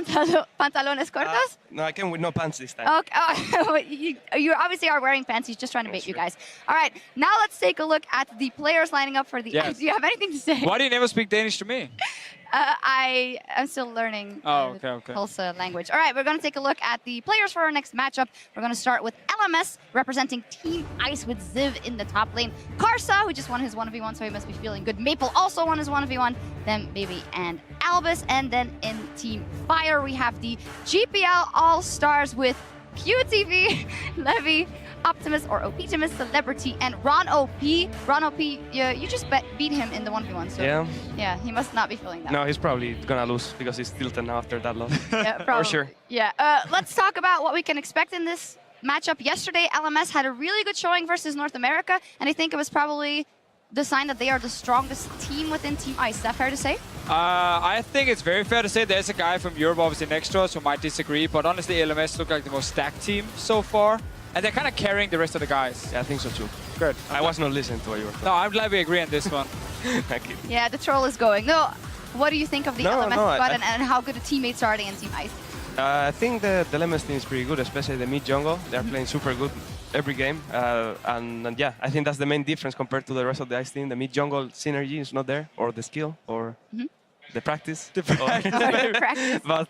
pantalones cortos? No, I came with no pants this time. Okay. Oh, you obviously are wearing pants. He's just trying to bait you guys. All right. Now let's take a look at the players lining up for the... Yes. Do you have anything to say? Why do you never speak Danish to me? I am still learning Tulsa language. All right, we're going to take a look at the players for our next matchup. We're going to start with LMS representing Team Ice with Ziv in the top lane. Karsa, who just won his 1v1, so he must be feeling good. Maple also won his 1v1. Then Baby and Albus. And then in Team Fire, we have the GPL All-Stars with QTV, Levy, Optimus or Optimus, Celebrity, and Ron OP. Ron OP, you just beat him in the 1v1, so yeah, he must not be feeling that. No, he's probably gonna lose because he's tilted now after that loss. Yeah, probably. For sure. Yeah, let's talk about what we can expect in this matchup. Yesterday, LMS had a really good showing versus North America, and I think it was probably the sign that they are the strongest team within Team Ice. Is that fair to say? I think it's very fair to say there's a guy from Europe obviously next to us who might disagree, but honestly, LMS look like the most stacked team so far. And they're kind of carrying the rest of the guys. Yeah, I think so too. Good. I was not listening to what you were saying. No, I'm glad we agree on this one. Thank you. Yeah, the troll is going. No, what do you think of the LMS squad and how good a teammates are they in Team Ice? I think the LMS team is pretty good, especially the mid jungle. They're playing super good every game. And yeah, I think that's the main difference compared to the rest of the Ice team. The mid jungle synergy is not there, or the skill, or the practice. But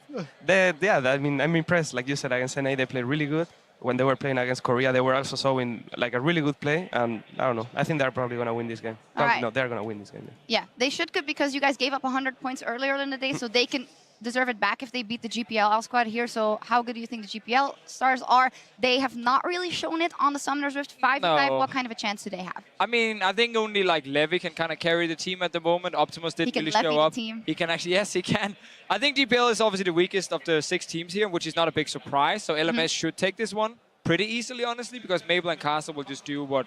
I mean, I'm impressed. Like you said, against NA, they play really good. When they were playing against Korea, they were also showing like a really good play. And I don't know, I think they're probably going to win this game. No, they're going to win this game. Yeah, they should good because you guys gave up 100 points earlier in the day, so they can deserve it back if they beat the GPL squad here. So how good do you think the GPL stars are? They have not really shown it on the Summoner's Rift 5v5. No. What kind of a chance do they have? I mean, I think only like Levy can kind of carry the team at the moment. Optimus didn't really show up. He can actually, yes, he can. I think GPL is obviously the weakest of the 6 teams here, which is not a big surprise. So LMS should take this one pretty easily, honestly, because Maple and Castle will just do what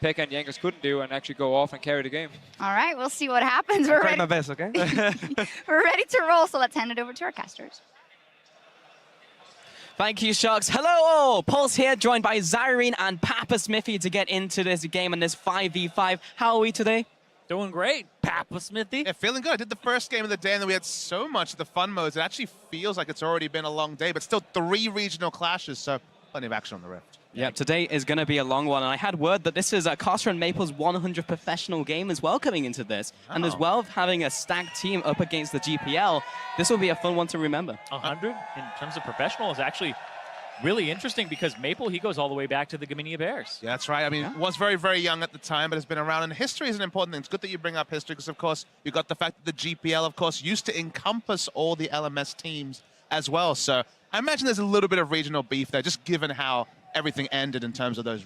Pekka and Jankers couldn't do and actually go off and carry the game. All right, we'll see what happens. We're ready. My best, okay? We're ready to roll, so let's hand it over to our casters. Thank you, Sharks. Hello all! Pulse here, joined by Zyrene and Papa Smithy to get into this game and this 5v5. How are we today? Doing great, Papa Smithy. Yeah, feeling good. I did the first game of the day, and then we had so much of the fun modes. It actually feels like it's already been a long day, but still 3 regional clashes, so plenty of action on the Rift. Yeah, today is going to be a long one, and I had word that this is Carcer and Maple's 100 professional game as well coming into this. And as well as having a stacked team up against the GPL, this will be a fun one to remember. 100 in terms of professional is actually really interesting because Maple, he goes all the way back to the Gaminia Bears. Yeah, that's right. I mean, was very, very young at the time, but has been around. And history is an important thing. It's good that you bring up history because, of course, you got the fact that the GPL, of course, used to encompass all the LMS teams as well. So I imagine there's a little bit of regional beef there, just given how everything ended in terms of those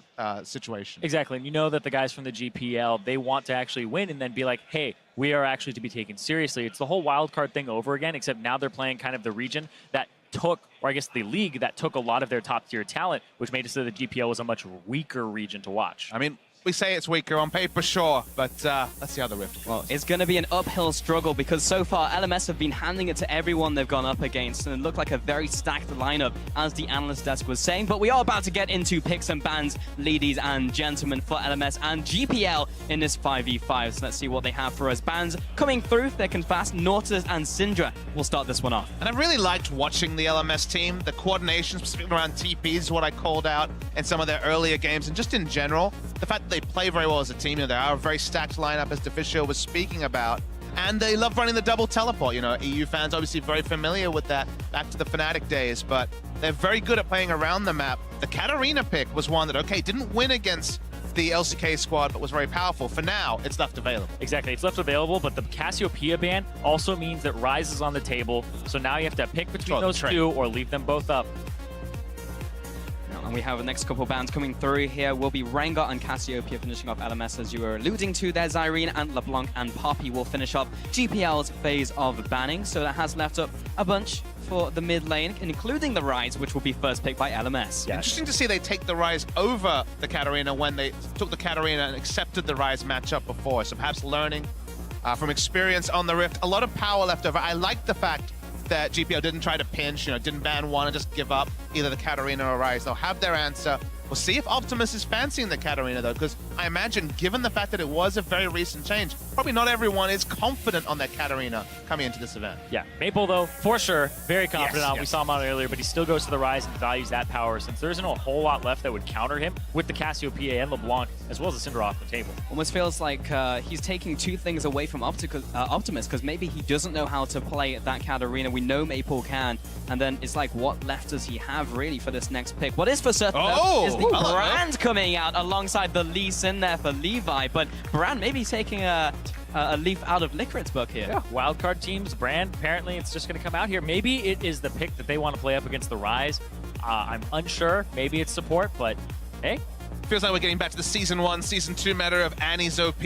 situations. Exactly, and you know that the guys from the GPL, they want to actually win and then be like, hey, we are actually to be taken seriously. It's the whole wild card thing over again, except now they're playing kind of the region that took, or I guess the league that took a lot of their top tier talent, which made it so the GPL was a much weaker region to watch. I mean, we say it's weaker on paper, sure, but let's see how the Rift goes. Well, it's going to be an uphill struggle because so far LMS have been handing it to everyone they've gone up against, and it looked like a very stacked lineup, as the analyst desk was saying. But we are about to get into picks and bans, ladies and gentlemen, for LMS and GPL in this 5v5. So let's see what they have for us. Bans coming through, thick and fast. Nautilus and Syndra will start this one off. And I really liked watching the LMS team. The coordination, specifically around TPs, is what I called out in some of their earlier games, and just in general, the fact that they play very well as a team. You know, they are a very stacked lineup, as Deficio was speaking about. And they love running the double teleport. You know, EU fans obviously very familiar with that back to the Fnatic days, but they're very good at playing around the map. The Katarina pick was one that, okay, didn't win against the LCK squad, but was very powerful. For now, it's left available. Exactly, it's left available, but the Cassiopeia ban also means that Ryze is on the table. So now you have to pick between those two or leave them both up. And we have the next couple bands coming through here will be Rengar and Cassiopeia finishing off LMS, as you were alluding to there. Zyrene and LeBlanc and Poppy will finish up GPL's phase of banning. So that has left up a bunch for the mid lane, including the Ryze, which will be first picked by LMS. Yes. Interesting to see they take the Ryze over the Katarina when they took the Katarina and accepted the Ryze matchup before. So perhaps learning from experience on the Rift. A lot of power left over. I like the fact that GPL didn't try to pinch, you know, didn't ban one and just give up either the Katarina or Ryze. They'll have their answer. We'll see if Optimus is fancying the Katarina, though, because I imagine, given the fact that it was a very recent change, probably not everyone is confident on their Katarina coming into this event. Yeah, Maple, though, for sure, very confident on. Yes. We saw him on earlier, but he still goes to the Rise and values that power since there isn't a whole lot left that would counter him with the Cassiopeia and LeBlanc, as well as the Cinder off the table. Almost feels like he's taking two things away from Optimus, because maybe he doesn't know how to play that Katarina. We know Maple can, and then it's like, what left does he have really for this next pick? What is for certain is the Brand coming out alongside the Lee Sin there for Levi, but Brand maybe taking a leaf out of Liquid's book here. Yeah, wildcard teams, Brand, apparently it's just going to come out here. Maybe it is the pick that they want to play up against the Rise. I'm unsure. Maybe it's support, but hey. Feels like we're getting back to the Season 1, Season 2 meta of Annie's OP.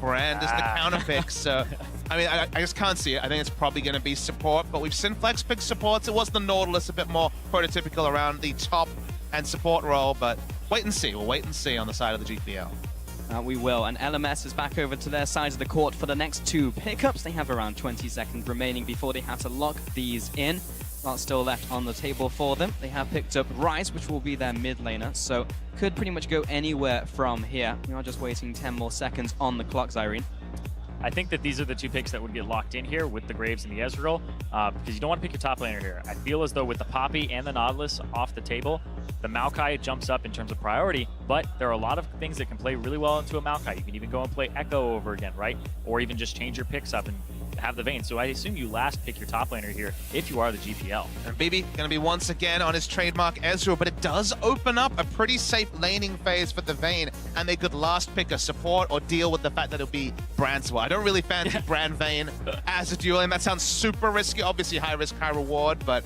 Brand is the counter pick, so... I mean, I just can't see it. I think it's probably going to be support, but we've seen Flex pick supports. It was the Nautilus, a bit more prototypical around the top and support role, but wait and see. We'll wait and see on the side of the GPL. We will, and LMS is back over to their side of the court for the next two pickups. They have around 20 seconds remaining before they have to lock these in. Lots still left on the table for them. They have picked up Rise, which will be their mid laner, so could pretty much go anywhere from here. We are just waiting 10 more seconds on the clock, Zyrene. I think that these are the two picks that would get locked in here with the Graves and the Ezreal, because you don't want to pick your top laner here. I feel as though with the Poppy and the Nautilus off the table, the Maokai jumps up in terms of priority, but there are a lot of things that can play really well into a Maokai. You can even go and play Echo over again, right? Or even just change your picks up and have the Vayne. So I assume you last pick your top laner here if you are the GPL. And BB going to be once again on his trademark Ezreal, but it does open up a pretty safe laning phase for the Vayne, and they could last pick a support or deal with the fact that it'll be Brand support. I don't really fancy Brand Vayne as a duel, and that sounds super risky. Obviously high risk, high reward, but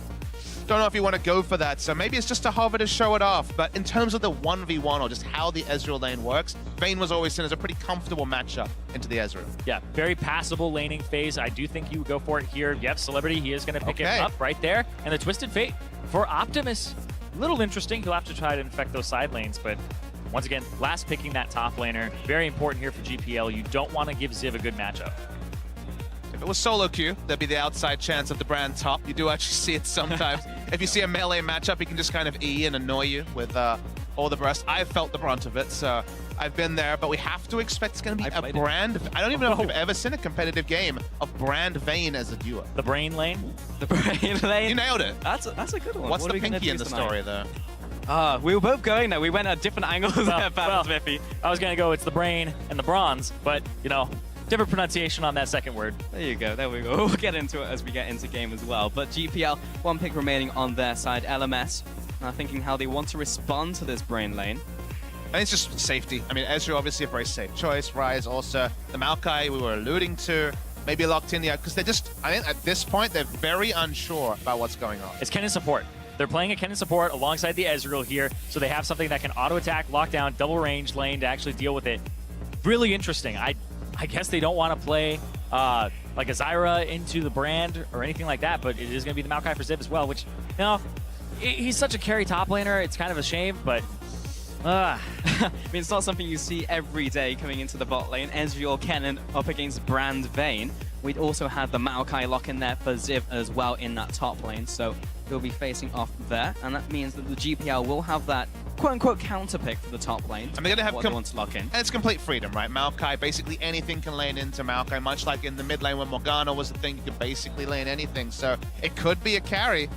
don't know if you want to go for that, so maybe it's just a hover to show it off. But in terms of the 1v1 or just how the Ezreal lane works, Vayne was always seen as a pretty comfortable matchup into the Ezreal. Yeah, very passable laning phase. I do think you would go for it here. You have Celebrity, he is going to pick it up right there. And the Twisted Fate for Optimus, a little interesting. He'll have to try to infect those side lanes, but once again, last picking that top laner. Very important here for GPL. You don't want to give Ziv a good matchup. If it was solo queue, there'd be the outside chance of the Brand top. You do actually see it sometimes. If you see a melee matchup, he can just kind of E and annoy you with all the rest. I've felt the brunt of it, so I've been there, but we have to expect it's going to be a Brand. I don't even know if we've ever seen a competitive game of Brand Vayne as a duo. The brain lane? The brain lane? You nailed it. That's a good one. What's the pinky in the story, though? We were both going there. We went at different angles there, Biffy. I was going to go, it's the brain and the bronze, but, you know, different pronunciation on that second word. There you go. There we go. We'll get into it as we get into game as well. But GPL, one pick remaining on their side. LMS thinking how they want to respond to this brain lane. I think it's just safety. I mean, Ezreal obviously a very safe choice. Rise also. The Maokai we were alluding to. Maybe locked in yet because they're just, I think at this point, they're very unsure about what's going on. It's Kennen support. They're playing a Kennen support alongside the Ezreal here, so they have something that can auto-attack, lock down, double range lane to actually deal with it. Really interesting. I guess they don't want to play like a Zyra into the Brand or anything like that, but it is going to be the Maokai for Ziv as well, which, you know, he's such a carry top laner. It's kind of a shame, but... I mean, it's not something you see every day coming into the bot lane. Ezreal Kennen up against Brand Vayne. We'd also had the Maokai lock in there for Ziv as well in that top lane, so he'll be facing off there, and that means that the GPL will have that quote-unquote counter pick for the top lane. And they're going to have what they want to lock in. And it's complete freedom, right? Maokai, basically anything can lane into Maokai, much like in the mid lane when Morgana was the thing, you could basically lane anything. So it could be a carry,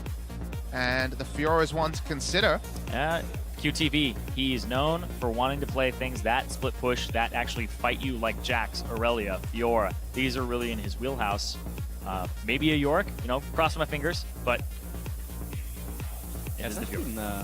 and the Fiora is one to consider. QTV, he's known for wanting to play things that split push, that actually fight you like Jax, Aurelia, Fiora. These are really in his wheelhouse. Maybe a Yorick, you know, cross my fingers, but yeah,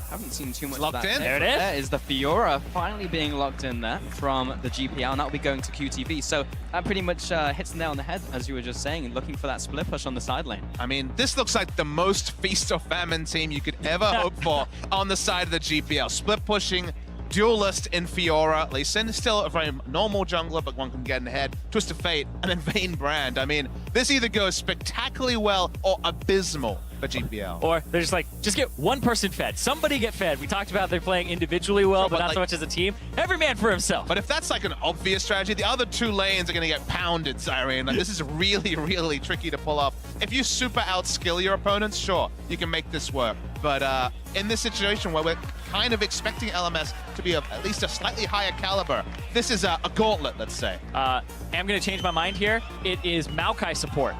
haven't seen too much locked of that. In. There it is. There is the Fiora finally being locked in there from the GPL, and that'll be going to QTV. So that pretty much hits the nail on the head, as you were just saying, looking for that split push on the side lane. I mean, this looks like the most feast or famine team you could ever hope for on the side of the GPL. Split pushing, duelist in Fiora. Lee Sin is still a very normal jungler, but one can get in ahead. Twist of Fate, and then Vayne Brand. I mean, this either goes spectacularly well or abysmal for GPL. Or they're just like, just get one person fed. Somebody get fed. We talked about they're playing individually well, but not like, so much as a team. Every man for himself. But if that's like an obvious strategy, the other two lanes are going to get pounded, Zyrene. Like, this is really, really tricky to pull off if you super outskill your opponents, sure, you can make this work. But in this situation where we're kind of expecting LMS to be at least a slightly higher caliber, this is a gauntlet, let's say. I'm going to change my mind here. It is Maokai support,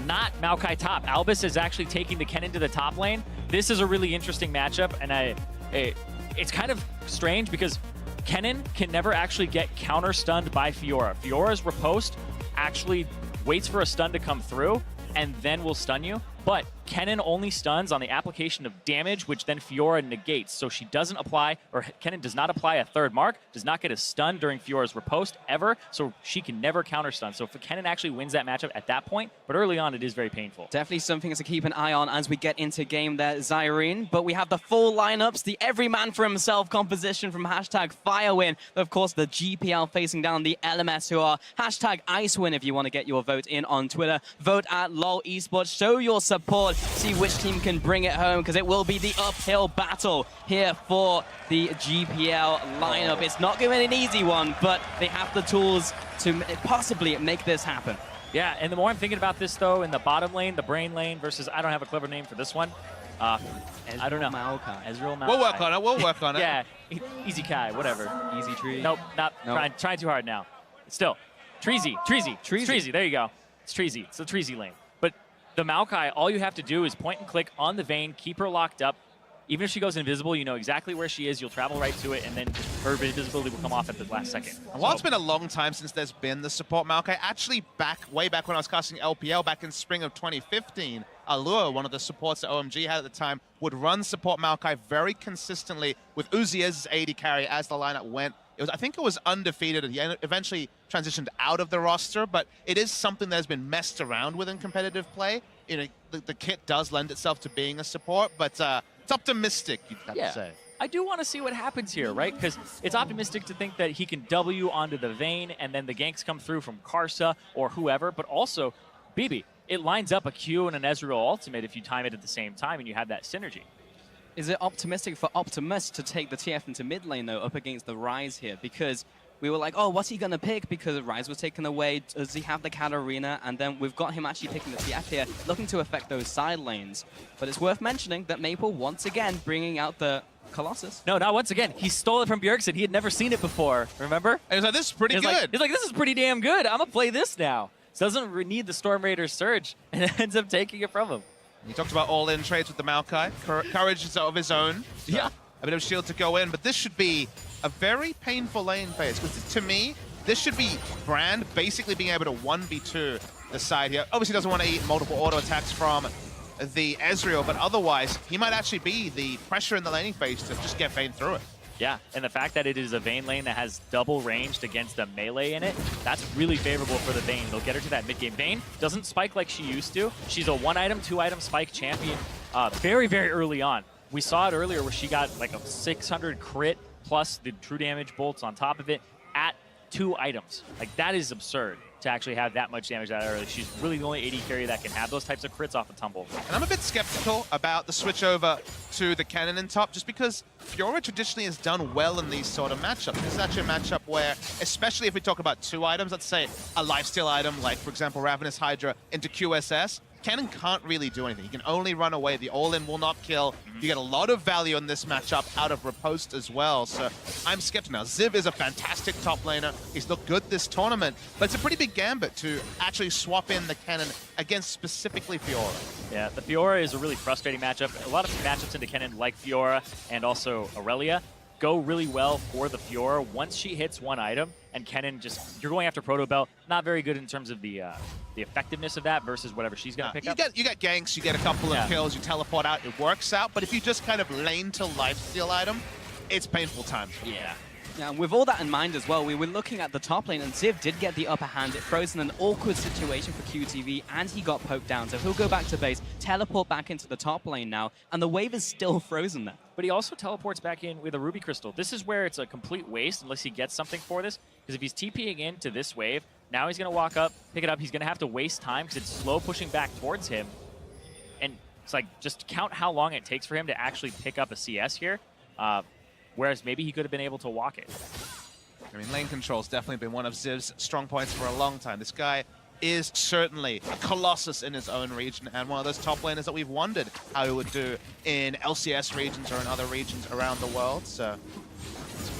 not Maokai top. Albus is actually taking the Kennen to the top lane. This is a really interesting matchup, and it's kind of strange because Kennen can never actually get counter-stunned by Fiora. Fiora's riposte actually waits for a stun to come through and then will stun you. But Kennen only stuns on the application of damage, which then Fiora negates. So she doesn't apply, or Kennen does not apply a third mark, does not get a stun during Fiora's riposte ever, so she can never counter stun. So if Kennen actually wins that matchup at that point, but early on it is very painful. Definitely something to keep an eye on as we get into game there, Zyrene. But we have the full lineups, the every man for himself composition from #Firewin. Of course, the GPL facing down the LMS, who are #IceWin if you want to get your vote in on Twitter. Vote at LOL Esports, show your support, see which team can bring it home, because it will be the uphill battle here for the GPL lineup. It's not going to be an easy one, but they have the tools to possibly make this happen. Yeah, and the more I'm thinking about this, though, in the bottom lane, the brain lane versus, I don't have a clever name for this one. I don't know. Ezreal Maokai. We'll work on it. We'll work on it. Yeah, Easy Kai, whatever. Easy tree. Nope, not trying too hard now. Still, Treezy. There you go. It's Treezy. It's the Treezy lane. But the Maokai, all you have to do is point and click on the Vayne, keep her locked up. Even if she goes invisible, you know exactly where she is. You'll travel right to it, and then her invisibility will come off at the last second. While it's been a long time since there's been the support Maokai, actually way back when I was casting LPL back in spring of 2015, Allure, one of the supports that OMG had at the time, would run support Maokai very consistently with Uzi as his AD carry as the lineup went. I think it was undefeated. He eventually transitioned out of the roster, but it is something that has been messed around with in competitive play. You know, the kit does lend itself to being a support, but it's optimistic, you'd have to say. I do want to see what happens here, right? Because it's optimistic to think that he can W onto the Vayne, and then the ganks come through from Karsa or whoever, but also, BB, it lines up a Q and an Ezreal ultimate if you time it at the same time and you have that synergy. Is it optimistic for Optimus to take the TF into mid lane, though, up against the Ryze here? Because we were like, oh, what's he going to pick? Because Ryze was taken away. Does he have the Katarina? And then we've got him actually picking the TF here, looking to affect those side lanes. But it's worth mentioning that Maple, once again, bringing out the Colossus. No, not once again. He stole it from Bjergsen. He had never seen it before, remember? And he was like, this is pretty good. He's like, this is pretty damn good. I'm going to play this now. So doesn't need the Storm Raider Surge, and ends up taking it from him. He talked about all-in trades with the Maokai. Courage is of his own. So yeah. A bit of shield to go in, but this should be a very painful lane phase, because to me, this should be Brand basically being able to 1v2 the side here. Obviously doesn't want to eat multiple auto attacks from the Ezreal, but otherwise, he might actually be the pressure in the laning phase to just get Vayne through it. Yeah, and the fact that it is a Vayne lane that has double ranged against a melee in it, that's really favorable for the Vayne. They'll get her to that mid-game. Vayne doesn't spike like she used to. She's a 1-item, 2-item spike champion very, very early on. We saw it earlier where she got like a 600 crit plus the true damage bolts on top of it at 2 items. Like, that is absurd to actually have that much damage that early. She's really the only AD carry that can have those types of crits off the tumble. And I'm a bit skeptical about the switch over to the Kennen in top, just because Fiora traditionally has done well in these sort of matchups. This is actually a matchup where, especially if we talk about 2 items, let's say a lifesteal item like, for example, Ravenous Hydra into QSS, Kennen can't really do anything. He can only run away. The all-in will not kill. You get a lot of value in this matchup out of Riposte as well. So I'm skeptical now. Ziv is a fantastic top laner. He's looked good this tournament, but it's a pretty big gambit to actually swap in the Kennen against specifically Fiora. Yeah, the Fiora is a really frustrating matchup. A lot of matchups into Kennen like Fiora and also Aurelia go really well for the Fiora once she hits 1 item, and Kennen just, you're going after Proto Belt, not very good in terms of the effectiveness of that versus whatever she's going to pick up. You get ganks, you get a couple of kills, you teleport out, it works out, but if you just kind of lane to lifesteal item, it's painful times. Yeah. Yeah, and with all that in mind as well, we were looking at the top lane, and Ziv did get the upper hand. It froze in an awkward situation for QTV, and he got poked down. So he'll go back to base, teleport back into the top lane now, and the wave is still frozen there. But he also teleports back in with a Ruby Crystal. This is where it's a complete waste unless he gets something for this, because if he's TPing into this wave, now he's going to walk up, pick it up. He's going to have to waste time because it's slow pushing back towards him. And it's like, just count how long it takes for him to actually pick up a CS here. Whereas maybe he could have been able to walk it. I mean, lane control's definitely been one of Ziv's strong points for a long time. This guy is certainly a colossus in his own region and one of those top laners that we've wondered how he would do in LCS regions or in other regions around the world. So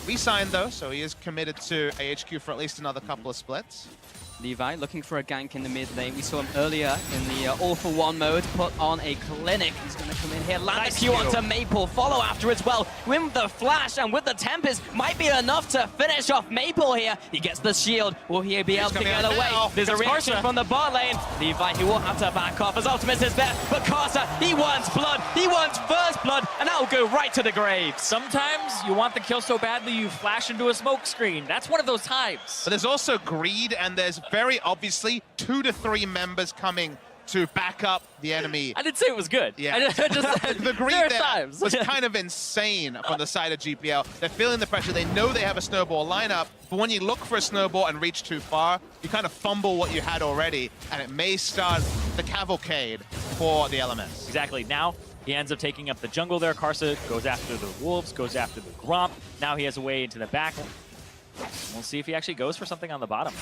re-signed though, so he is committed to AHQ for at least another couple of splits. Levi looking for a gank in the mid lane. We saw him earlier in the all-for-one mode, put on a clinic. He's going to come in here, land a Q onto Maple, follow after as well. With the flash and with the Tempest, might be enough to finish off Maple here. He gets the shield. Will he be able to get away? There's a reaction from the bot lane. Levi, he will have to back off as Optimus is there. But Carter, he wants blood. He wants first blood, and that will go right to the grave. Sometimes you want the kill so badly, you flash into a smoke screen. That's one of those times. But there's also greed, and there's very obviously 2 to 3 members coming to back up the enemy. I didn't say it was good. Yeah. The greed there was kind of insane from the side of GPL. They're feeling the pressure. They know they have a snowball lineup, but when you look for a snowball and reach too far, you kind of fumble what you had already, and it may start the cavalcade for the LMS. Exactly. Now he ends up taking up the jungle there. Karsa goes after the Wolves, goes after the Gromp. Now he has a way into the back. We'll see if he actually goes for something on the bottom.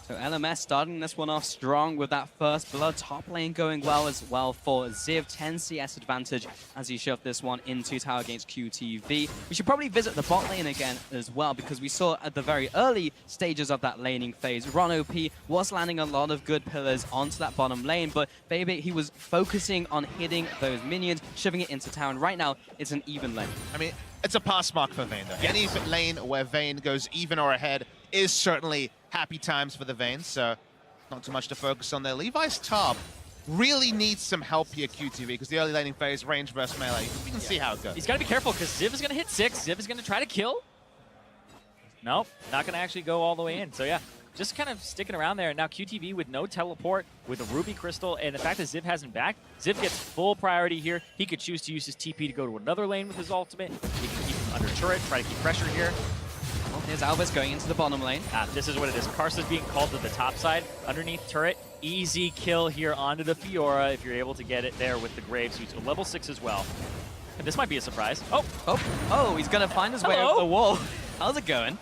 So LMS starting this one off strong with that first blood. Top lane going well as well for Ziv. 10 CS advantage as he shoved this one into tower against QTV. We should probably visit the bot lane again as well, because we saw at the very early stages of that laning phase, Ron OP was landing a lot of good pillars onto that bottom lane, but baby, he was focusing on hitting those minions, shoving it into tower, and right now it's an even lane. I mean, it's a pass mark for Vayne though. Any lane where Vayne goes even or ahead is certainly happy times for the Vayne, so not too much to focus on there. Levi's top really needs some help here, QTV, because the early laning phase, range versus melee, we can see how it goes. He's got to be careful, because Ziv is going to hit 6. Ziv is going to try to kill. Nope, not going to actually go all the way in. So yeah, just kind of sticking around there. Now QTV with no teleport, with a Ruby Crystal, and the fact that Ziv hasn't back, Ziv gets full priority here. He could choose to use his TP to go to another lane with his ultimate. He can keep him under turret, try to keep pressure here. Well, here's Albus going into the bottom lane. This is what it is. Karsa's being called to the top side, underneath turret. Easy kill here onto the Fiora if you're able to get it there with the Graves, who's a level 6 as well. And this might be a surprise. Oh, he's going to find his way over the wall. How's it going?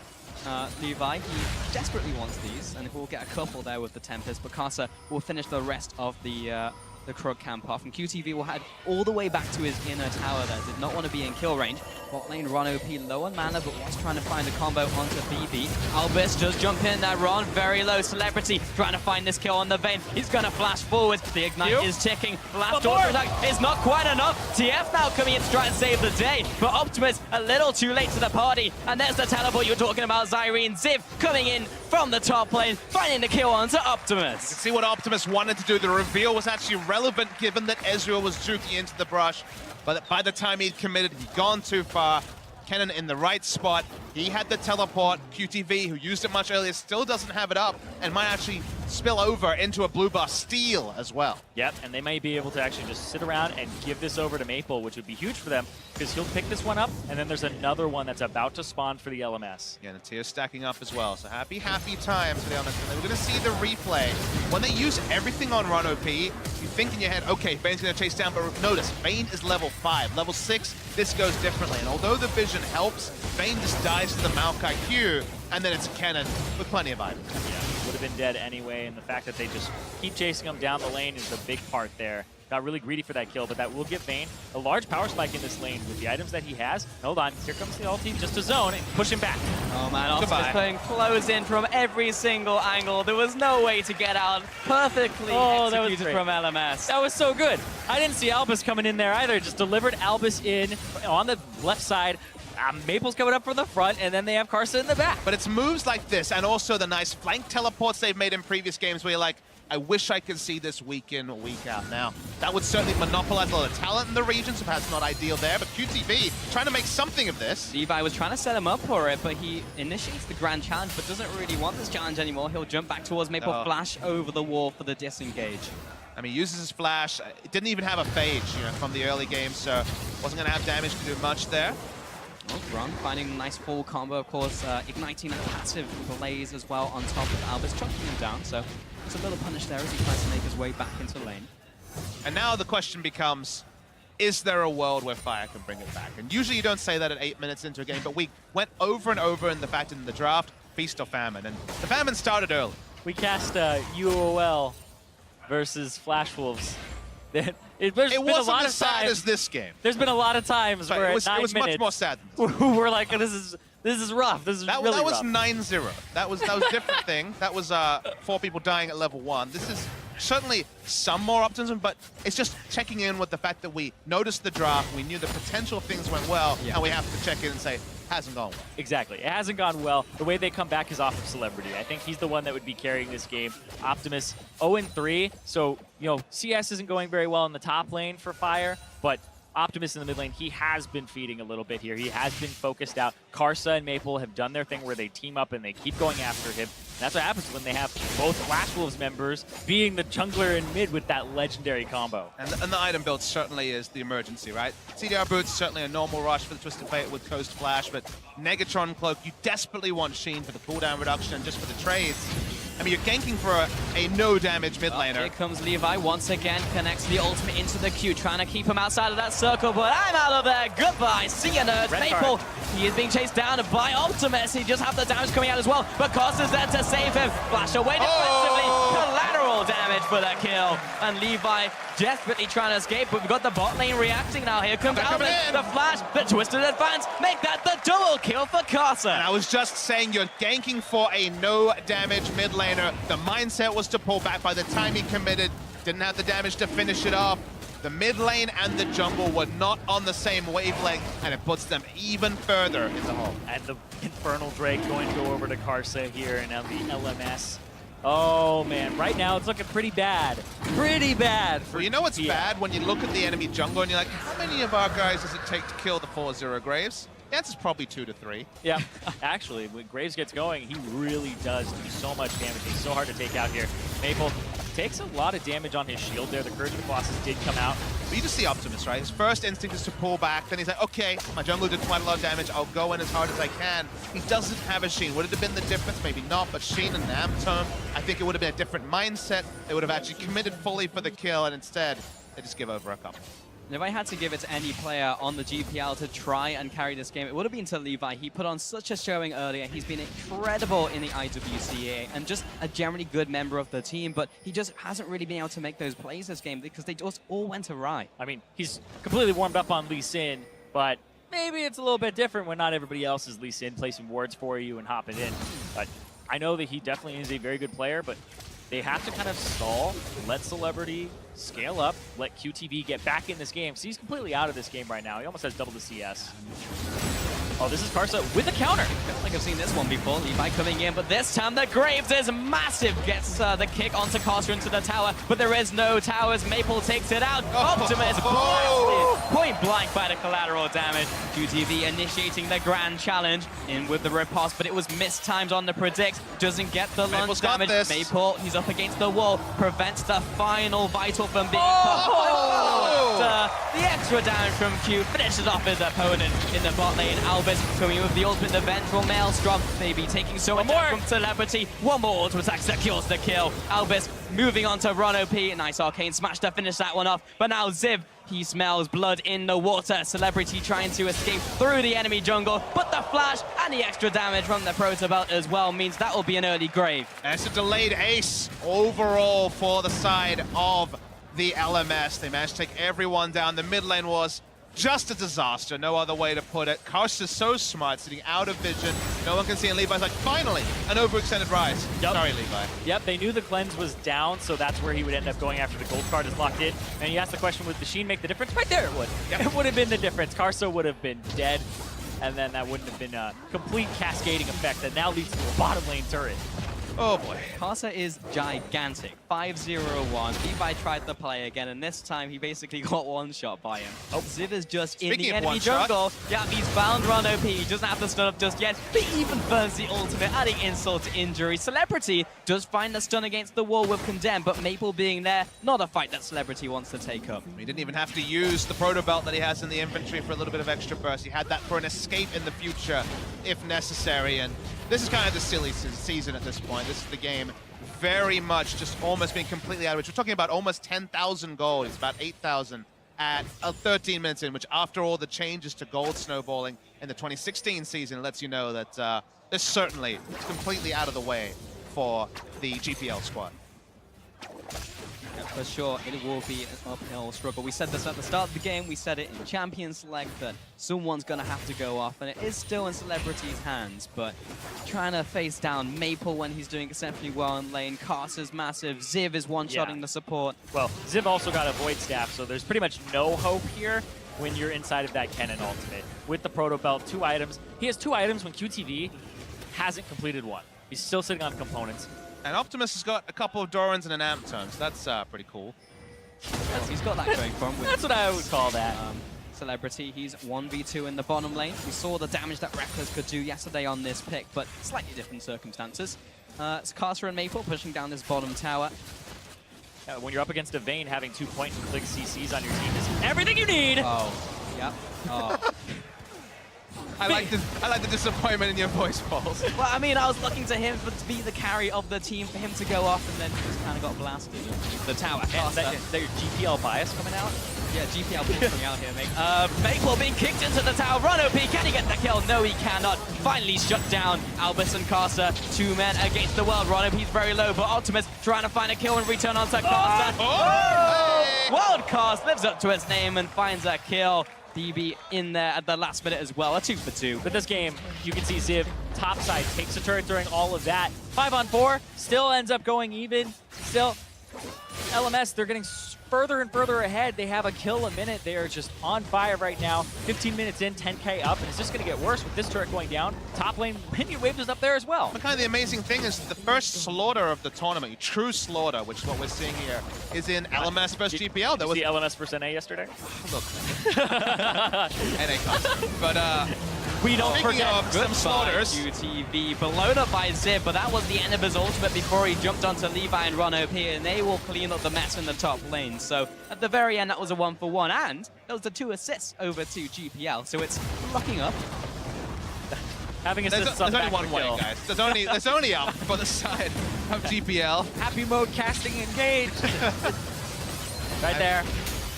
Levi, he desperately wants these, and we'll get a couple there with the Tempest, but Karsa will finish the rest of the Krug camp off, and QTV will head all the way back to his inner tower there. Did not want to be in kill range. Bot lane Ron OP low on mana, but was trying to find a combo onto BB. Albus just jump in there, Ron, very low. Celebrity trying to find this kill on the Vayne. He's going to flash forward. The Ignite is ticking. Last auto attack is not quite enough. TF now coming in to try and save the day, but Optimus a little too late to the party, and there's the teleport you're talking about, Zyrene. Ziv coming in from the top lane, finding the kill onto Optimus. You can see what Optimus wanted to do. The reveal was actually relevant given that Ezreal was juking into the brush, but by the time he'd committed, he'd gone too far. Kennen in the right spot. He had the teleport. QTV, who used it much earlier, still doesn't have it up and might actually spill over into a blue buff steal as well. Yep, and they might be able to actually just sit around and give this over to Maple, which would be huge for them, because he'll pick this one up, and then there's another one that's about to spawn for the LMS. Yeah, and the tier's stacking up as well, so happy times for the LMS. And we're going to see the replay. When they use everything on Ron OP, you think in your head, okay, Vayne's going to chase down, but notice, Vayne is level 5. Level 6, this goes differently, and although the vision helps, Vayne just dies to the Maokai Q, and then it's Kennen with plenty of items. Yeah, would have been dead anyway, and the fact that they just keep chasing him down the lane is a big part there. Got really greedy for that kill, but that will give Vayne a large power spike in this lane with the items that he has. Hold on, here comes the ulti, just to zone and push him back. Oh man, Optimus playing close in from every single angle. There was no way to get out. Perfectly executed from LMS. That was so good. I didn't see Albus coming in there either. Just delivered Albus in on the left side. Maple's coming up from the front, and then they have Karsa in the back. But it's moves like this, and also the nice flank teleports they've made in previous games where you're like, I wish I could see this week in, week out. Now, that would certainly monopolize a lot of talent in the region, so perhaps not ideal there, but QTV trying to make something of this. Levi was trying to set him up for it, but he initiates the grand challenge, but doesn't really want this challenge anymore. He'll jump back towards Maple, flash over the wall for the disengage. I mean, he uses his flash. It didn't even have a phage, from the early game, so wasn't going to have damage to do much there. Oh, Ron finding a nice full combo, of course, igniting a passive blaze as well on top of Albus, chunking him down, so it's a little punish there as he tries to make his way back into lane. And now the question becomes, is there a world where Fire can bring it back? And usually you don't say that at 8 minutes into a game, but we went over and over in the fact in the draft, feast or famine, and the famine started early. we cast UOL versus Flash Wolves. It wasn't as sad as this game. There's been a lot of times where it was 9 minutes, much more sad. we're like, this is rough. This is really rough. That was 9-0. That was a different thing. That was 4 people dying at level 1. This is certainly some more optimism, but it's just checking in with the fact that we noticed the draft, we knew the potential things went well, and we have to check in and say, hasn't gone well. Exactly. It hasn't gone well. The way they come back is off of Celebrity. I think he's the one that would be carrying this game. Optimus 0-3, so, CS isn't going very well in the top lane for Fire, but Optimus in the mid lane, he has been feeding a little bit here. He has been focused out. Karsa and Maple have done their thing where they team up and they keep going after him. And that's what happens when they have both Flash Wolves members being the jungler in mid with that legendary combo. And the item build certainly is the emergency, right? CDR Boots, certainly a normal rush for the Twisted Fate with Coast Flash, but Negatron Cloak, you desperately want Sheen for the cooldown reduction and just for the trades. I mean, you're ganking for a no-damage mid laner. Here comes Levi once again, connects the ultimate into the Q, trying to keep him outside of that circle, but I'm out of there. Goodbye. See ya, nerds. Maple, he is being chased down by Optimus. He just have the damage coming out as well, but Costa's there to save him. Flash away defensively. Collateral damage for the kill. And Levi desperately trying to escape, but we've got the bot lane reacting now. Here comes Albert, the flash, the twisted advance. Make that the double kill for Costa. And I was just saying, you're ganking for a no-damage mid laner. The mindset was to pull back. By the time he committed, didn't have the damage to finish it off. The mid lane and the jungle were not on the same wavelength, and it puts them even further in the hole. And the Infernal Drake going to go over to Karsa here, and now the LMS. Oh, man. Right now, it's looking pretty bad. Pretty bad. Well, you know it's bad when you look at the enemy jungle and you're like, how many of our guys does it take to kill the 4-0 Graves? The answer's probably 2 to 3. Yeah, actually, when Graves gets going, he really does do so much damage. He's so hard to take out here. Maple takes a lot of damage on his shield there. The Courage of the Colossus did come out. But you just see Optimus, right? His first instinct is to pull back. Then he's like, okay, my jungle did quite a lot of damage. I'll go in as hard as I can. He doesn't have a Sheen. Would it have been the difference? Maybe not, but Sheen and Namtom, I think it would have been a different mindset. They would have actually committed fully for the kill, and instead, they just give over a couple. If I had to give it to any player on the GPL to try and carry this game, it would have been to Levi. He put on such a showing earlier. He's been incredible in the IWCA and just a generally good member of the team, but he just hasn't really been able to make those plays this game because they just all went awry. I mean, he's completely warmed up on Lee Sin, but maybe it's a little bit different when not everybody else is Lee Sin placing wards for you and hopping in. But I know that he definitely is a very good player, but they have to kind of stall, let Celebrity scale up, let QTV get back in this game. So he's completely out of this game right now. He almost has double the CS. Oh, this is Karsa with a counter. I feel like I've seen this one before. Levi coming in, but this time the Graves is massive. Gets the kick onto Karsa into the tower, but there is no towers. Maple takes it out. Optimus blasted point blank by the collateral damage. QTV initiating the grand challenge in with the riposte, but it was mistimed on the predict. Doesn't get the launch damage. Maple, he's up against the wall, prevents the final vital from being the extra damage from Q finishes off his opponent in the bot lane. Albus coming with the ultimate, the vengeful maelstrom, maybe taking so much from Celebrity. One more ultimate attack secures the kill. Albus moving on to Ron OP. Nice arcane smash to finish that one off. But now Ziv, he smells blood in the water. Celebrity trying to escape through the enemy jungle, but the flash and the extra damage from the Proto Belt as well means that will be an early grave. And it's a delayed ace overall for the side of the LMS. They managed to take everyone down. The mid lane was just a disaster, no other way to put it. Karsa's so smart, sitting out of vision. No one can see, and Levi's like, finally, an overextended rise. Yep. Sorry, Levi. Yep, they knew the cleanse was down, so that's where he would end up going after the gold card is locked in. And you asked the question, would the Sheen make the difference? Right there it would. Yep. It would have been the difference. Karsa would have been dead, and then that wouldn't have been a complete cascading effect that now leads to a bottom lane turret. Oh boy. Karsa is gigantic. 5-0-1. Levi tried the play again, and this time he basically got one shot by him. Oh, Ziv is just in the enemy jungle. Yeah, he's found Ron OP. He doesn't have the stun up just yet. But he even burns the ultimate, adding insult to injury. Celebrity does find the stun against the wall with Condemn, but Maple being there, not a fight that Celebrity wants to take up. He didn't even have to use the Proto Belt that he has in the inventory for a little bit of extra burst. He had that for an escape in the future, if necessary. And this is kind of the silly season at this point. This is the game very much just almost being completely out of it. We're talking about almost 10,000 gold. It's about 8,000 at 13 minutes in, which after all the changes to gold snowballing in the 2016 season lets you know that this certainly is completely out of the way for the GPL squad. Yeah, for sure, it will be an uphill struggle. We said this at the start of the game, we said it in Champion Select, that someone's going to have to go off, and it is still in Celebrity's hands, but trying to face down Maple when he's doing exceptionally well in lane, Carter's massive, Ziv is one-shotting the support. Well, Ziv also got a Void Staff, so there's pretty much no hope here when you're inside of that Kennen ultimate. With the Proto Belt, 2 items. He has 2 items when QTV hasn't completed 1. He's still sitting on components. And Optimus has got a couple of Dorans and an Amp turn, so that's pretty cool. Yes, he's got that going for him. That's what I would call that. Celebrity, he's 1v2 in the bottom lane. We saw the damage that Reckless could do yesterday on this pick, but slightly different circumstances. It's Carter and Maple pushing down this bottom tower. When you're up against a Vayne, having 2 point-and-click CCs on your team is everything you need. Oh, yep. Oh. I like the disappointment in your voice, Pauls. Well, I mean, I was looking to him to be the carry of the team, for him to go off, and then he just kind of got blasted. The tower. Is that your GPL bias coming out? Yeah, GPL bias coming out here, mate. Maple being kicked into the tower. Run OP, can he get the kill? No, he cannot. Finally shut down Albus and Carter. 2 men against the world. Run OP's very low, but Optimus trying to find a kill and return onto Carter. Wild Cast lives up to its name and finds a kill. DB in there at the last minute as well, a 2 for 2. But this game, you can see Ziv topside takes a turret during all of that. 5-on-4, still ends up going even. Still, LMS, they're getting further and further ahead. They have a kill a minute. They are just on fire right now. 15 minutes in, 10K up, and it's just going to get worse with this turret going down. Top lane, Minion Waves is up there as well. But kind of the amazing thing is the first slaughter of the tournament, true slaughter, which is what we're seeing here, is in LMS versus GPL. Did you see LMS versus NA yesterday? Look, NA comes. But we don't forget of some slaughters. QTV blown up by Ziv, but that was the end of his ultimate before he jumped onto Levi and Ron OP, and they will clean up the mess in the top lane. So at the very end, that was a 1-for-1, and there was the 2 assists over to GPL. So it's locking up. Having assists there's only one way, guys. There's only up for the side of GPL. Happy mode casting engaged. Right there.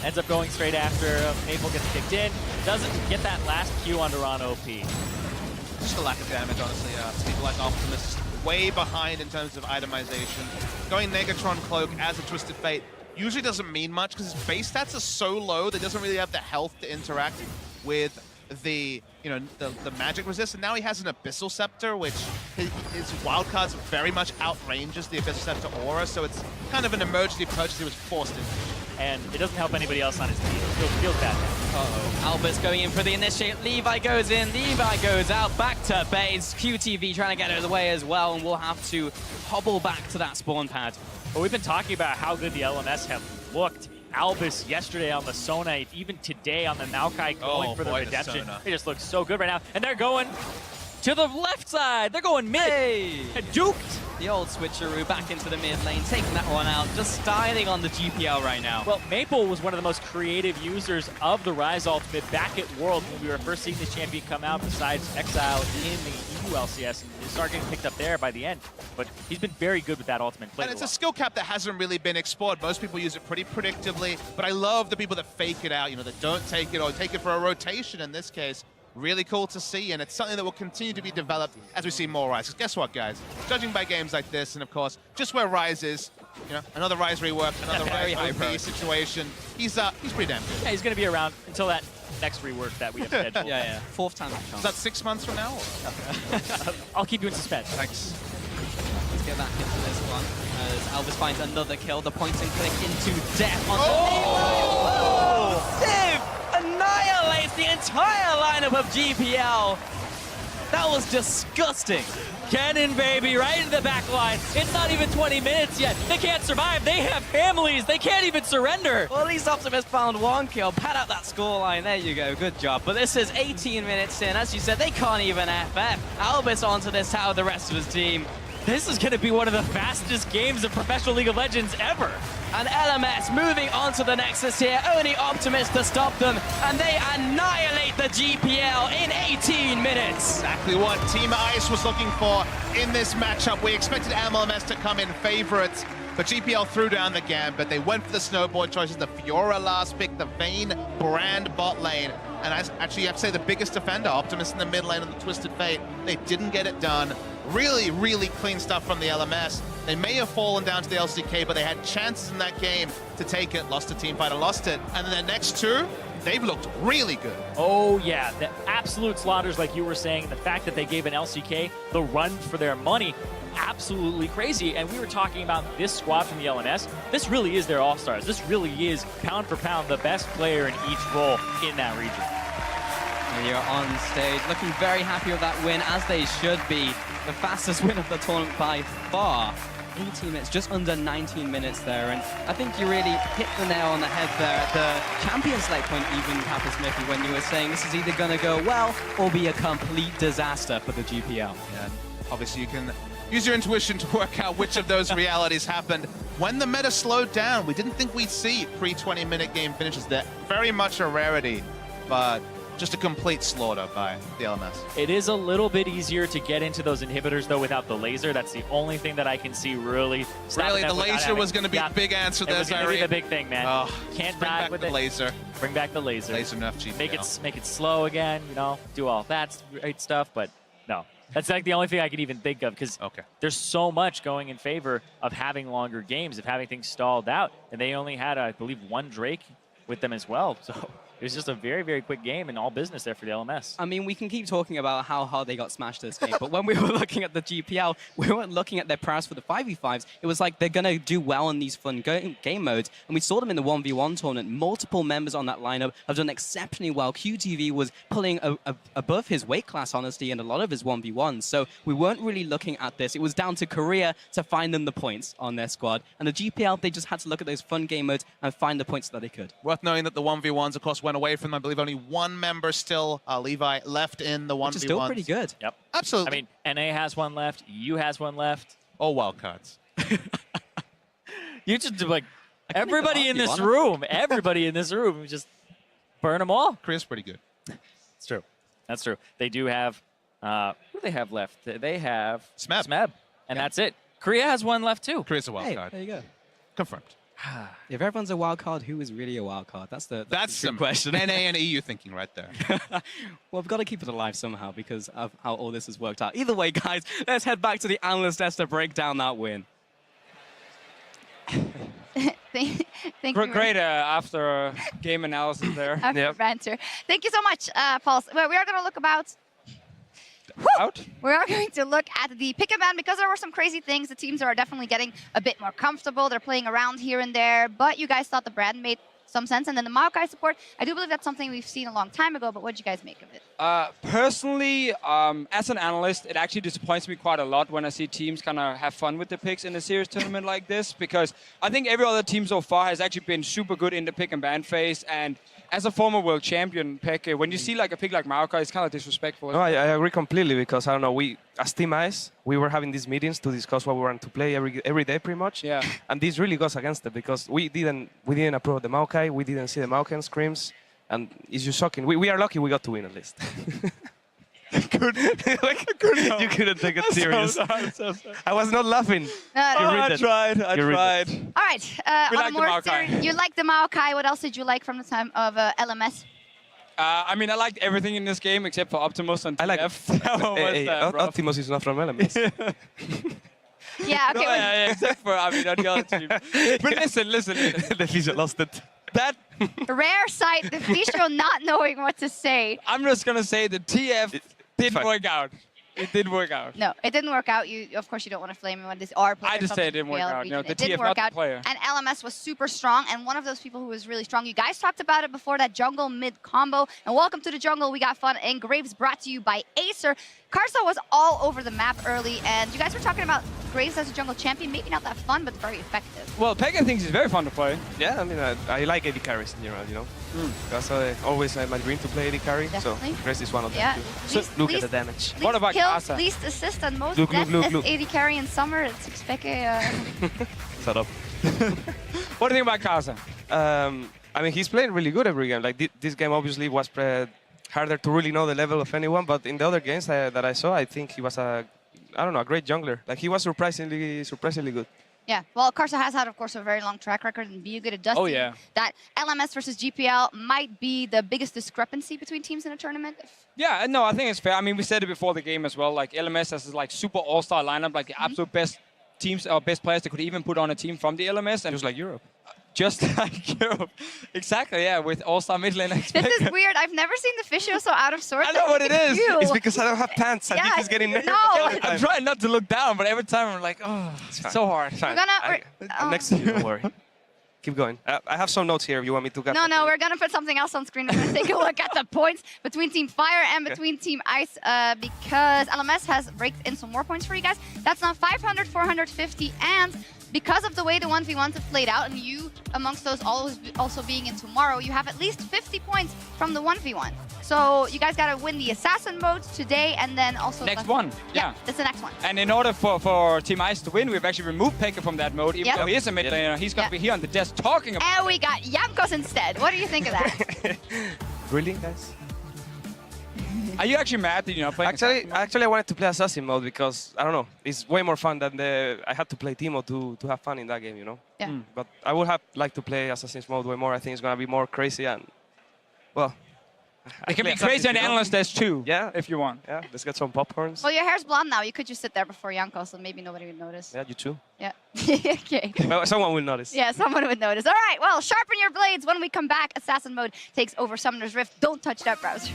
Ends up going straight after Maple gets kicked in. Doesn't get that last Q onto Ron OP. Just a lack of damage, honestly. People like Optimus way behind in terms of itemization. Going Negatron Cloak as a Twisted Fate usually doesn't mean much because his base stats are so low that he doesn't really have the health to interact with the magic resist, and now he has an Abyssal Scepter, which his wildcards very much outranges the Abyssal Scepter aura, so it's kind of an emergency purchase he was forced into. And it doesn't help anybody else on his team. It feels bad now. Uh-oh. Albus going in for the initiate. Levi goes in. Levi goes out. Back to base. QTV trying to get out of the way as well, and we'll have to hobble back to that spawn pad. But we've been talking about how good the LMS have looked. Albus yesterday on the Sona, even today on the Maokai going for the redemption. They just look so good right now. And they're going to the left side. They're going mid. Hey. Duped. The old switcheroo back into the mid lane, taking that one out, just styling on the GPL right now. Well, Maple was one of the most creative users of the Rise ultimate back at World when we were first seeing this champion come out, besides Exile in the EU LCS, and it started getting picked up there by the end. But he's been very good with that ultimate. And it's a skill cap that hasn't really been explored. Most people use it pretty predictably, but I love the people that fake it out, that don't take it or take it for a rotation in this case. Really cool to see, and it's something that will continue to be developed as we see more Rise. Because guess what, guys? Judging by games like this, and of course, just where Rise is, another Rise rework, another Rise OP situation, he's pretty damn good. Yeah, he's going to be around until that next rework that we have scheduled. Yeah. 4th time. Is that 6 months from now? I'll keep you in suspense. Thanks. Let's get back into this one. As Albus finds another kill, the point and click into death on Ziv annihilates the entire lineup of GPL. That was disgusting. Kennen, baby, right into the back line. It's not even 20 minutes yet. They can't survive. They have families. They can't even surrender. Well, at least Optimus found 1 kill. Pad out that scoreline. There you go. Good job. But this is 18 minutes in. As you said, they can't even FF. Albus onto this tower, the rest of his team. This is going to be one of the fastest games of Professional League of Legends ever. And LMS moving on to the Nexus here. Only Optimus to stop them. And they annihilate the GPL in 18 minutes. Exactly what Team Ice was looking for in this matchup. We expected LMS to come in favorites, but GPL threw down the gambit. They went for the snowboard choices, the Fiora last pick, the Vayne Brand bot lane. And actually, you have to say the biggest defender, Optimus in the mid lane on the Twisted Fate. They didn't get it done. Really, really clean stuff from the LMS. They may have fallen down to the LCK, but they had chances in that game to take it. Lost to Teamfighter, lost it. And then the next two, they've looked really good. Oh, yeah. The absolute slaughters, like you were saying. The fact that they gave an LCK the run for their money, absolutely crazy. And we were talking about this squad from the LMS. This really is their all-stars. This really is, pound for pound, the best player in each role in that region. And you're on stage looking very happy with that win, as they should be. The fastest win of the tournament by far. 18 minutes, just under 19 minutes there. And I think you really hit the nail on the head there at the champion select point, even, Papa Smithy, when you were saying this is either going to go well or be a complete disaster for the GPL. Yeah, obviously you can use your intuition to work out which of those realities happened. When the meta slowed down, we didn't think we'd see pre-20-minute game finishes. They're very much a rarity, but just a complete slaughter by the LMS. It is a little bit easier to get into those inhibitors, though, without the laser. That's the only thing that I can see really stopping them. The laser was going to be the big answer there, It was going to be the big thing, man. Oh, Can't bring die back with the it. laser. Bring back the laser. Laser nerf GPL. Make it slow again, you know, do all that great stuff, but no. That's like the only thing I can even think of, because there's so much going in favor of having longer games, of having things stalled out, and they only had, I believe, one Drake with them as well, so it was just a very, very quick game and all business there for the LMS. I mean, we can keep talking about how hard they got smashed this game, but when we were looking at the GPL, we weren't looking at their prowess for the 5v5s. It was like they're going to do well in these fun game modes, and we saw them in the 1v1 tournament. Multiple members on that lineup have done exceptionally well. QTV was pulling above his weight class, honestly, in a lot of his 1v1s, so we weren't really looking at this. It was down to Korea to find them the points on their squad, and the GPL, they just had to look at those fun game modes and find the points that they could. Worth knowing that the 1v1s, of course, went away from them. I believe only one member still, Levi, left in the 1v1s. Which is still pretty good. Yep. Absolutely. I mean, NA has one left, EU has one left. All wildcards. You just do like, everybody in this room, just burn them all. Korea's pretty good. It's true. That's true. They do have, who do they have left? They have Smeb. And that's it. Korea has one left too. Korea's a wild card. There you go. Confirmed. If everyone's a wild card, who is really a wild card? That's the some question. NA and EU thinking right there. Well, we've got to keep it alive somehow because of how all this has worked out. Either way, guys, let's head back to the analyst desk to break down that win. Thank you. Great after game analysis there. After banter. Thank you so much, Paul. Well, we are going to look about. We are going to look at the pick and ban because there were some crazy things. The teams are definitely getting a bit more comfortable. They're playing around here and there, but you guys thought the brand made some sense. And then the Maokai support, I do believe that's something we've seen a long time ago, but what did you guys make of it? Personally, as an analyst, it actually disappoints me quite a lot when I see teams kind of have fun with the picks in a serious tournament like this, because I think every other team so far has actually been super good in the pick and ban phase. And as a former world champion, Peck, when you see like a pick like Maokai, it's kind of disrespectful. No, I agree completely, because I don't know, we as Team Ice, we were having these meetings to discuss what we want to play every day pretty much. Yeah. And this really goes against it, because we didn't approve the Maokai, we didn't see the Maokai scrims, and it's just shocking. We are lucky we got to win at least. You couldn't take it serious. So sorry. I was not laughing. I tried. All right. We like the Maokai. You like the Maokai. What else did you like from the time of LMS? I mean, I liked everything in this game except for Optimus and TF. I like Optimus is not from LMS. Yeah, okay. Yeah, except for, I mean, on the other team. But listen. The Fisher lost it. That Rare sight, the Fisher not knowing what to say. I'm just going to say the TF didn't work out. It didn't work out. No, it didn't work out. Of course, you don't want to flame him when this are players. I just say it didn't work out. Region. The it didn't TF, work not out. the player. And LMS was super strong, and one of those people who was really strong. You guys talked about it before, that jungle mid combo. And welcome to the jungle. We got fun. And Graves brought to you by Acer. Karsa was all over the map early, and you guys were talking about Graves as a jungle champion. Maybe not that fun, but very effective. Well, Pega thinks he's very fun to play. Yeah, I mean, I like AD carries in general, you know. Because I always my dream to play AD carry, Definitely. so Grace is one of them too. Least, Look at the damage. What about kills, Kasa? least assist, and most Look, deaths look, as look. AD carry in summer. It's expected. Shut up. What do you think about Kasa? I mean, he's playing really good every game. Like this game obviously was harder to really know the level of anyone, but in the other games that I saw, I think he was a great jungler. Like he was surprisingly good. Yeah, well, Karsa has had, of course, a very long track record, and Be Good, it does seem that LMS versus GPL might be the biggest discrepancy between teams in a tournament. Yeah, no, I think it's fair. I mean, we said it before the game as well. Like LMS has this like super all-star lineup, like the absolute best teams or best players that could even put on a team from the LMS, and just like Europe. Just like Europe. Exactly, yeah, with all-star mid lane. This is weird. I've never seen the Fischio so out of sorts. I know what it is. It's because I don't have pants. I think he's getting nervous. I'm trying not to look down, but every time I'm like, oh, it's so hard. We're gonna... Next to you, don't worry. Keep going. I have some notes here if you want me to get No, we're going to put something else on screen. We're going to take a look at the points between Team Fire and between Team Ice because LMS has raked in some more points for you guys. That's now 500, 450, and because of the way the 1v1s have played out, and you amongst those also being in tomorrow, you have at least 50 points from the 1v1. So you guys got to win the Assassin mode today, and then also... Next one, yeah. That's the next one. And in order for Team Ice to win, we've actually removed Pekka from that mode, even though he is a mid laner. He's going to be here on the desk talking about And we got Jankos instead. What do you think of that? Really, guys? Are you actually mad that you're not playing Actually, I wanted to play Assassin mode because, I don't know, it's way more fun than I had to play Teemo to have fun in that game, you know? Yeah. But I would have liked to play Assassin's mode way more. I think it's going to be more crazy and, well... It can be crazy on Analyst Desk too, if you want. Yeah, let's get some popcorns. Well, your hair's blonde now. You could just sit there before Jankos, so maybe nobody would notice. Yeah, you too. Yeah. Okay. Well, someone will notice. Yeah, someone would notice. All right, well, sharpen your blades. When we come back, Assassin mode takes over Summoner's Rift. Don't touch that browser.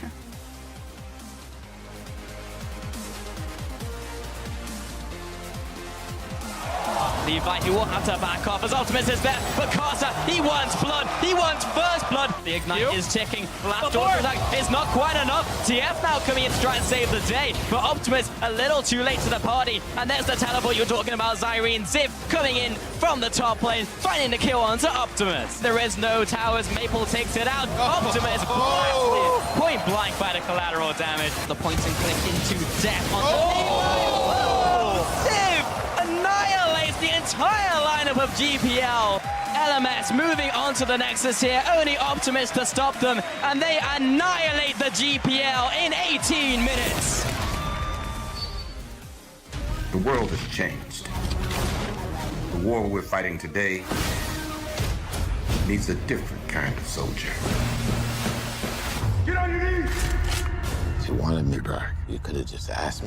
Levi, he will have to back off as Optimus is there, but Karsa, he wants blood, he wants first blood. The Ignite is ticking, last order attack is not quite enough. TF now coming in to try and save the day, but Optimus a little too late to the party, and there's the teleport you're talking about, Zyrene. Ziv coming in from the top lane, finding the kill onto Optimus. There is no towers, Maple takes it out, Optimus blasted, point blank by the collateral damage. The points and click into death on the Ziv annihilates the entire lineup of GPL. LMS moving on to the Nexus here, only Optimus to stop them, and they annihilate the GPL in 18 minutes. The world has changed. The war we're fighting today needs a different kind of soldier. Get on your knees! If you wanted me back, you could have just asked me.